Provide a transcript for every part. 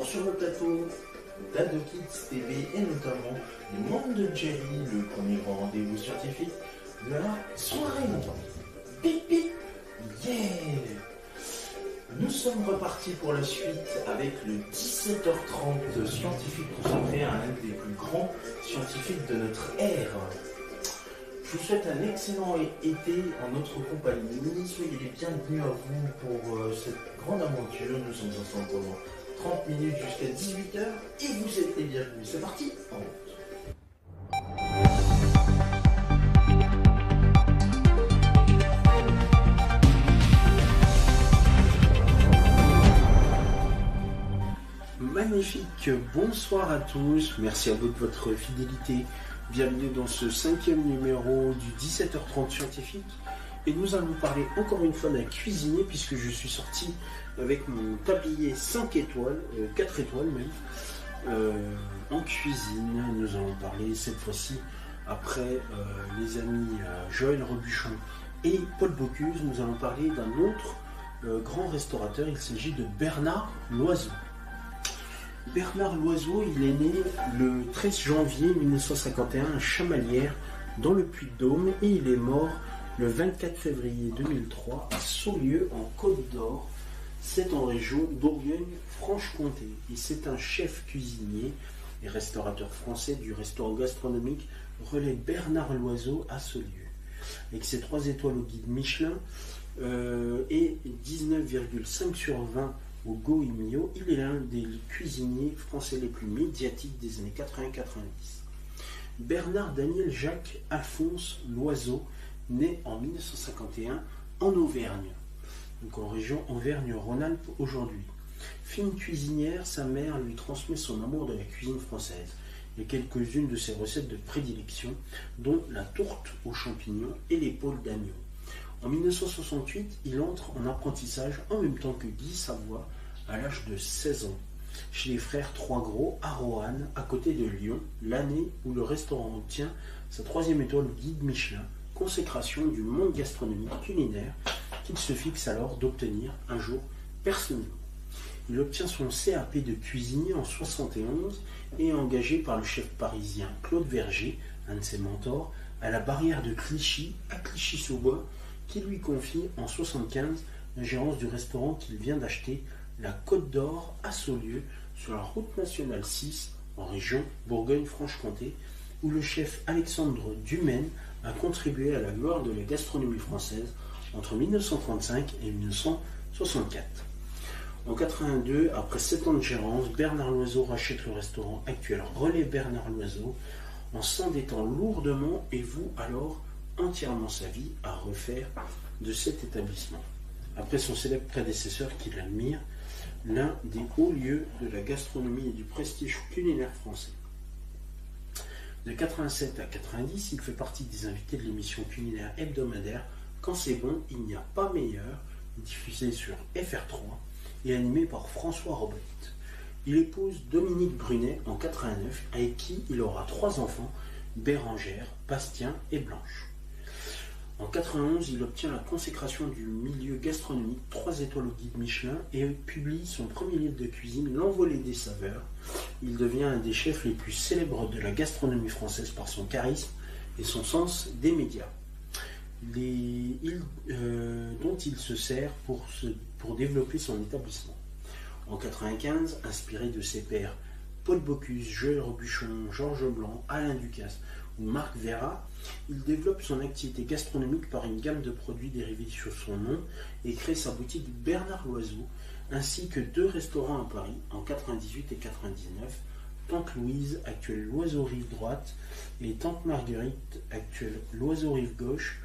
Toujours sur le plateau d'Ado Kids TV et notamment les membres de Jerry, le premier grand rendez-vous scientifique de la soirée. Bip bip, yeah! Nous sommes repartis pour la suite avec le 17h30 scientifique consacré à un des plus grands scientifiques de notre ère. Je vous souhaite un excellent été en notre compagnie. Soyez les bienvenus à vous pour cette grande aventure. Nous sommes ensemble pendant 30 minutes jusqu'à 18h et vous êtes les bienvenus. C'est parti, en route. Magnifique, bonsoir à tous, merci à vous de votre fidélité. Bienvenue dans ce 5e numéro du 17h30 scientifique. Et nous allons parler encore une fois d'un cuisinier puisque je suis sorti avec mon tablier 5 étoiles, 4 étoiles même, en cuisine. Nous allons parler cette fois-ci, après les amis Joël Robuchon et Paul Bocuse, nous allons parler d'un autre grand restaurateur. Il s'agit de Bernard Loiseau. Bernard Loiseau, il est né le 13 janvier 1951 à Chamalières, dans le Puy-de-Dôme, et il est mort le 24 février 2003 à Saulieu, en Côte d'Or. C'est en région Bourgogne-Franche-Comté. Et c'est un chef cuisinier et restaurateur français du restaurant gastronomique Relais Bernard Loiseau à Saulieu. Avec ses 3 étoiles au guide Michelin et 19,5 sur 20 au Goemio, il est l'un des cuisiniers français les plus médiatiques des années 80-90. Bernard Daniel Jacques Alphonse Loiseau, né en 1951 en Auvergne, donc en région Auvergne-Rhône-Alpes aujourd'hui. Fine cuisinière, sa mère lui transmet son amour de la cuisine française et quelques-unes de ses recettes de prédilection, dont la tourte aux champignons et l'épaule d'agneau. En 1968, il entre en apprentissage en même temps que Guy Savoie à l'âge de 16 ans, chez les frères Trois-Gros à Roanne, à côté de Lyon, l'année où le restaurant obtient sa 3e étoile au guide Michelin, consécration du monde gastronomique culinaire qu'il se fixe alors d'obtenir un jour personnellement. Il obtient son CAP de cuisinier en 1971 et est engagé par le chef parisien Claude Verger, un de ses mentors, à la barrière de Clichy, à Clichy-sous-Bois, qui lui confie en 1975 la gérance du restaurant qu'il vient d'acheter, la Côte d'Or à Saulieu, sur la route nationale 6, en région Bourgogne-Franche-Comté, où le chef Alexandre Dumaine a contribué à la gloire de la gastronomie française entre 1935 et 1964. En 1982, après 7 ans de gérance, Bernard Loiseau rachète le restaurant actuel Relais Bernard Loiseau, en s'endettant lourdement et voue alors entièrement sa vie à refaire de cet établissement. Après son célèbre prédécesseur qu'il admire, l'un des hauts lieux de la gastronomie et du prestige culinaire français. De 87 à 90, il fait partie des invités de l'émission culinaire hebdomadaire Quand c'est bon, il n'y a pas meilleur, diffusée sur FR3 et animée par François Robert. Il épouse Dominique Brunet en 89, avec qui il aura 3 enfants, Bérangère, Bastien et Blanche. En 91, il obtient la consécration du milieu gastronomique, 3 étoiles au guide Michelin, et publie son premier livre de cuisine, L'Envolée des saveurs. Il devient un des chefs les plus célèbres de la gastronomie française par son charisme et son sens des médias, dont il se sert pour développer son établissement. En 95, inspiré de ses pairs Paul Bocuse, Joël Robuchon, Georges Blanc, Alain Ducasse ou Marc Vera, il développe son activité gastronomique par une gamme de produits dérivés sur son nom et crée sa boutique Bernard Loiseau, ainsi que 2 restaurants à Paris en 98 et 99, Tante Louise, actuelle Loiseau rive droite, et Tante Marguerite, actuelle Loiseau rive gauche,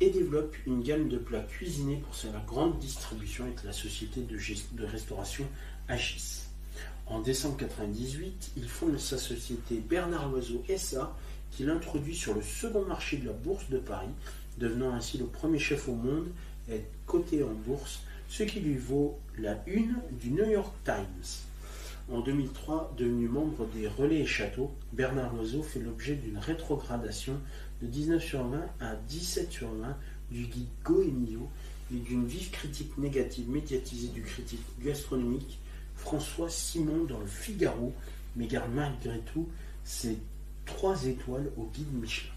et développe une gamme de plats cuisinés pour sa grande distribution avec la société de restauration Agis. En décembre 1998, il fonde sa société Bernard Loiseau SA, qu'il introduit sur le second marché de la Bourse de Paris, devenant ainsi le premier chef au monde à être coté en bourse, ce qui lui vaut la une du New York Times. En 2003, devenu membre des Relais et Châteaux, Bernard Loiseau fait l'objet d'une rétrogradation de 19 sur 20 à 17 sur 20 du guide Goemio et d'une vive critique négative médiatisée du critique gastronomique François Simon dans le Figaro, mais garde malgré tout ses 3 étoiles au guide Michelin.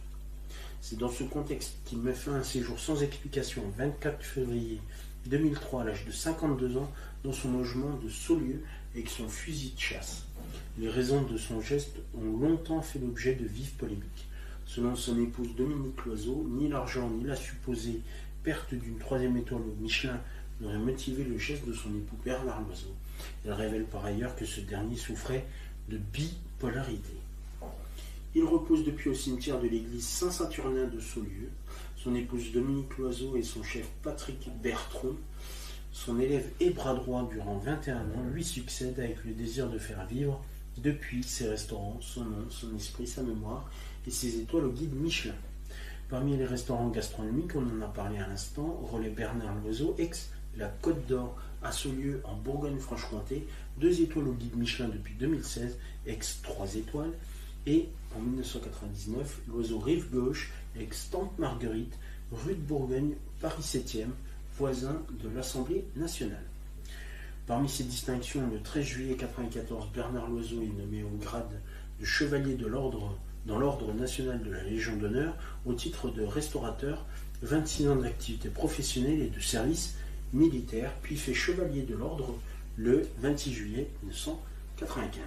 C'est dans ce contexte qu'il met fin à un séjour sans explication le 24 février 2003 à l'âge de 52 ans dans son logement de Saulieu avec son fusil de chasse. Les raisons de son geste ont longtemps fait l'objet de vives polémiques. Selon son épouse Dominique Loiseau, ni l'argent ni la supposée perte d'une 3e étoile au Michelin n'auraient motivé le geste de son époux Bernard Loiseau. Elle révèle par ailleurs que ce dernier souffrait de bipolarité. Il repose depuis au cimetière de l'église Saint-Saturnin de Saulieu. Son épouse Dominique Loiseau et son chef Patrick Bertron, son élève et bras droit durant 21 ans, lui succèdent avec le désir de faire vivre depuis ses restaurants, son nom, son esprit, sa mémoire et ses étoiles au guide Michelin. Parmi les restaurants gastronomiques, on en a parlé à l'instant, relais Bernard Loiseau, ex la Côte d'Or à Saulieu en Bourgogne-Franche-Comté, 2 étoiles au guide Michelin depuis 2016, ex 3 étoiles, et en 1999, Loiseau Rive Gauche, ex Tante Marguerite, rue de Bourgogne, Paris 7e, voisin de l'Assemblée nationale. Parmi ces distinctions, le 13 juillet 1994, Bernard Loiseau est nommé au grade de chevalier de l'ordre dans l'ordre national de la Légion d'honneur au titre de restaurateur, 26 ans d'activité professionnelle et de service militaire, puis fait chevalier de l'ordre le 26 juillet 1995.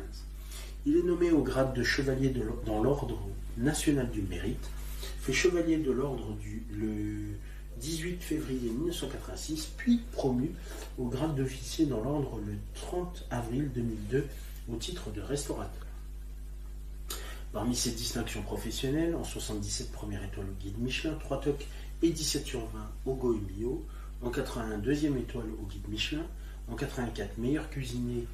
Il est nommé au grade de chevalier dans l'ordre national du mérite, fait chevalier de l'ordre le 18 février 1986, puis promu au grade d'officier dans l'ordre le 30 avril 2002 au titre de restaurateur. Parmi ses distinctions professionnelles, en 77 première étoile au guide Michelin, 3 toques et 17 sur 20 au Goemio, en 81 deuxième étoile au guide Michelin, en 84 meilleur cuisinier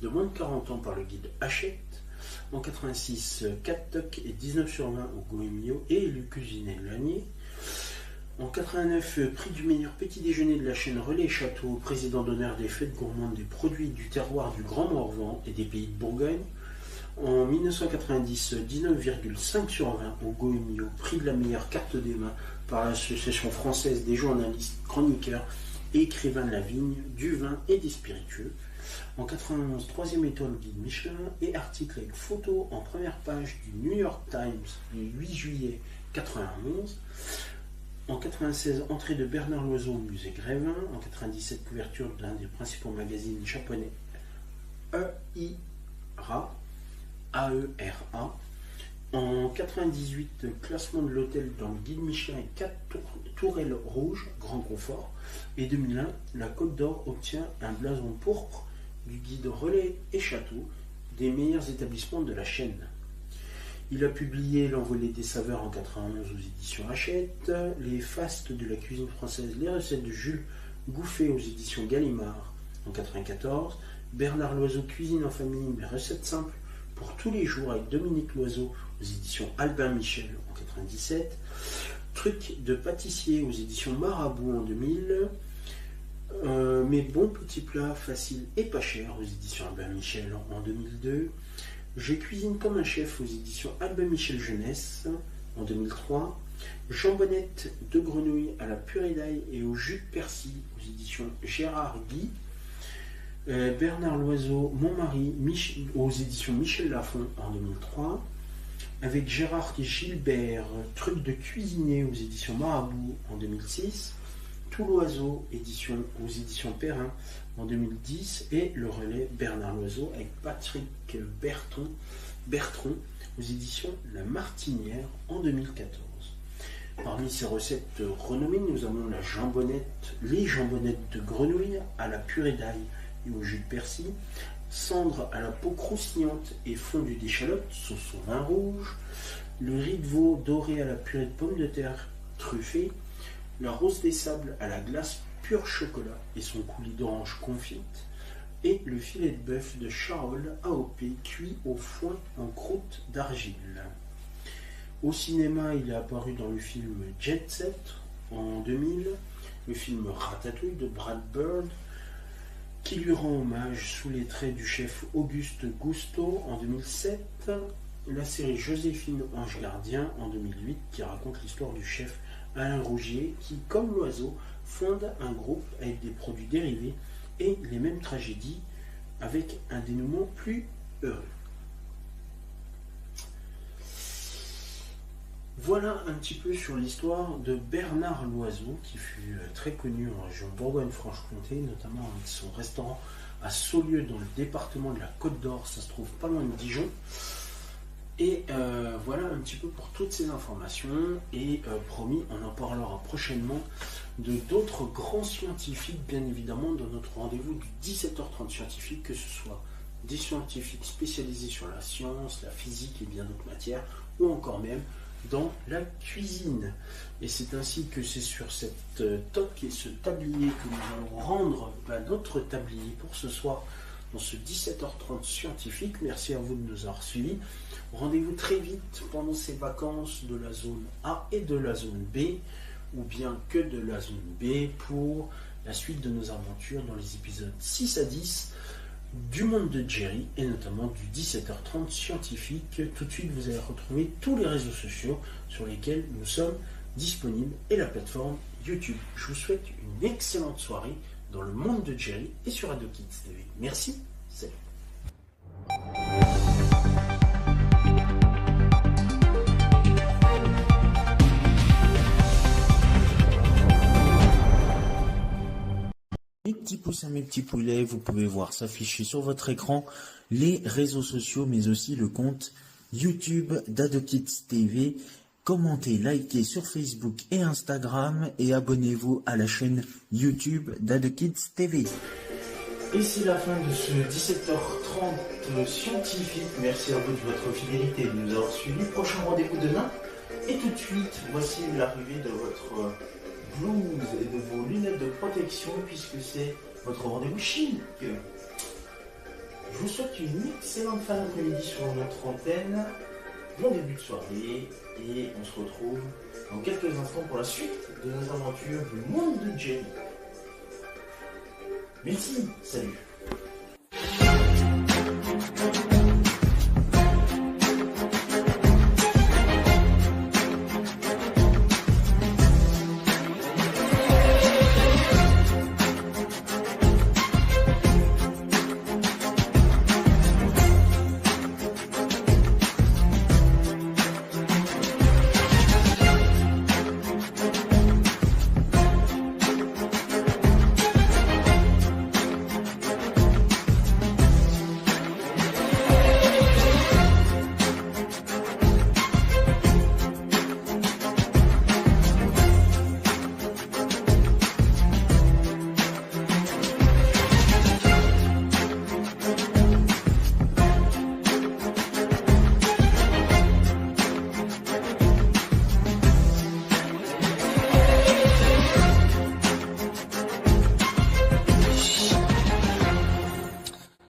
de moins de 40 ans par le guide Hachette, en 86 4 toques et 19 sur 20 au Goemio et élu cuisinier de l'année, en 89 prix du meilleur petit déjeuner de la chaîne Relais Château, président d'honneur des fêtes gourmandes des produits du terroir du Grand Morvan et des pays de Bourgogne. En 1990, 19,5 sur 20 au Goemio, prix de la meilleure carte des mains par l'Association française des journalistes, chroniqueurs et écrivains de la vigne, du vin et des spiritueux. En 91, 3e étoile au guide Michelin et article avec photo en première page du New York Times le 8 juillet 91. En 96, entrée de Bernard Loiseau au musée Grévin. En 97, couverture d'un des principaux magazines japonais AERA. En 98, classement de l'hôtel dans le guide Michelin et 4 tourelles rouges, grand confort. Et 2001, la Côte d'Or obtient un blason pourpre du guide Relais et Château, des meilleurs établissements de la chaîne. Il a publié L'Envolée des saveurs en 91 aux éditions Hachette, Les fastes de la cuisine française, les recettes de Jules Gouffet aux éditions Gallimard en 94, Bernard Loiseau cuisine en famille, mais recettes simples pour tous les jours avec Dominique Loiseau aux éditions Albin Michel en 97, Trucs de pâtissier aux éditions Marabout en 2000, Mes bons petits plats faciles et pas chers aux éditions Albin Michel en 2002, Je cuisine comme un chef aux éditions Albin Michel Jeunesse en 2003, Jambonnette de grenouille à la purée d'ail et au jus de persil aux éditions Gérard Guy, Bernard Loiseau, Mon mari, aux éditions Michel Lafon en 2003, avec Gérard Gilbert, Trucs de cuisinier aux éditions Marabout en 2006, Tout l'oiseau, aux éditions Perrin en 2010, et Le Relais Bernard Loiseau avec Patrick Bertron aux éditions La Martinière en 2014. Parmi ces recettes renommées, nous avons les jambonnettes de grenouille à la purée d'ail et au jus de persil, cendre à la peau croustillante et fondue d'échalotes, sauce au vin rouge, le riz de veau doré à la purée de pommes de terre truffée, la rose des sables à la glace pur chocolat et son coulis d'orange confite, et le filet de bœuf de Charolles AOP cuit au foin en croûte d'argile. Au cinéma, il est apparu dans le film Jet Set en 2000, le film Ratatouille de Brad Bird, qui lui rend hommage sous les traits du chef Auguste Gusteau en 2007, la série Joséphine Ange Gardien en 2008, qui raconte l'histoire du chef Alain Rougier, qui, comme Loiseau, fonde un groupe avec des produits dérivés et les mêmes tragédies avec un dénouement plus heureux. Voilà un petit peu sur l'histoire de Bernard Loiseau, qui fut très connu en région Bourgogne-Franche-Comté, notamment avec son restaurant à Saulieu dans le département de la Côte d'Or, ça se trouve pas loin de Dijon. Et voilà un petit peu pour toutes ces informations, et promis, on en parlera prochainement de d'autres grands scientifiques, bien évidemment, dans notre rendez-vous du 17h30 scientifique, que ce soit des scientifiques spécialisés sur la science, la physique et bien d'autres matières, ou encore même dans la cuisine. Et c'est ainsi que c'est sur cette toque et ce tablier que nous allons rendre notre tablier pour ce soir dans ce 17h30 scientifique. Merci à vous de nous avoir suivis. Rendez-vous très vite pendant ces vacances de la zone A et de la zone B, ou bien que de la zone B, pour la suite de nos aventures dans les épisodes 6 à 10 du monde de Jerry, et notamment du 17h30 scientifique. Tout de suite, vous allez retrouver tous les réseaux sociaux sur lesquels nous sommes disponibles et la plateforme YouTube. Je vous souhaite une excellente soirée dans le monde de Jerry et sur Ado Kids TV. Merci, salut. Mes petits poussins, mes petits poulets, vous pouvez voir s'afficher sur votre écran les réseaux sociaux, mais aussi le compte YouTube d'Ado Kids TV. Commentez, likez sur Facebook et Instagram et abonnez-vous à la chaîne YouTube d'Ado Kids TV. Et c'est la fin de ce 17h30 scientifique. Merci à vous de votre fidélité et de nous avoir suivis. Prochain rendez-vous demain. Et tout de suite, voici l'arrivée de votre blouse et de vos lunettes de protection, puisque c'est votre rendez-vous chic. Je vous souhaite une excellente fin d'après-midi sur notre antenne, bon début de soirée, et on se retrouve dans quelques instants pour la suite de nos aventures du monde de Jerry. Merci, salut.